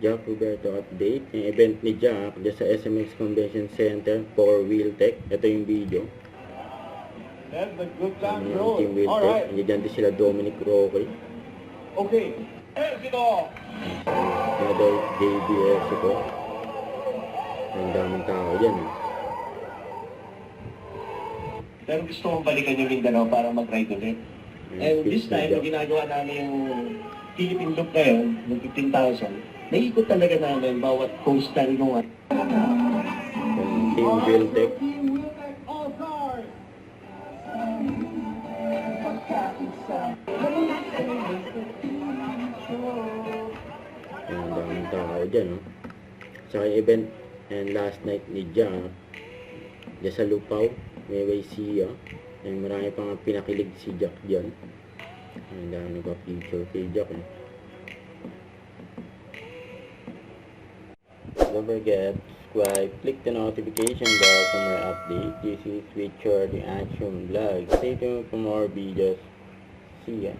Jack Roberto update. Yung event ni Jack dyan sa SMX Convention Center for Wheeltech. Ito yung video. That's the good time Yung road. Team Wheeltech. Alright. Nandiyan din sila Dominic Roque. Okay. Exito. Another JBS ito. Ang daming tao dyan. Pero gusto kong balikan yung Mindanao para mag-ride ulit. And this time, yung ginagawa namin yung Philippine Loop ngayon, yung 15,000, naikot talaga namin bawat coastal nung Yung Team Wheeltech. Ang daming tao dyan. No? Sa event and last night ni Jack dyan sa Lupaw, may siya. And marami pa nga pinakilig si Jack dyan. Ang dami nagpa-picture kay Jack. Eh. Don't forget, subscribe, click the notification bell for more updates. This is Richard the Action Vlog. Stay tuned for more videos. See ya.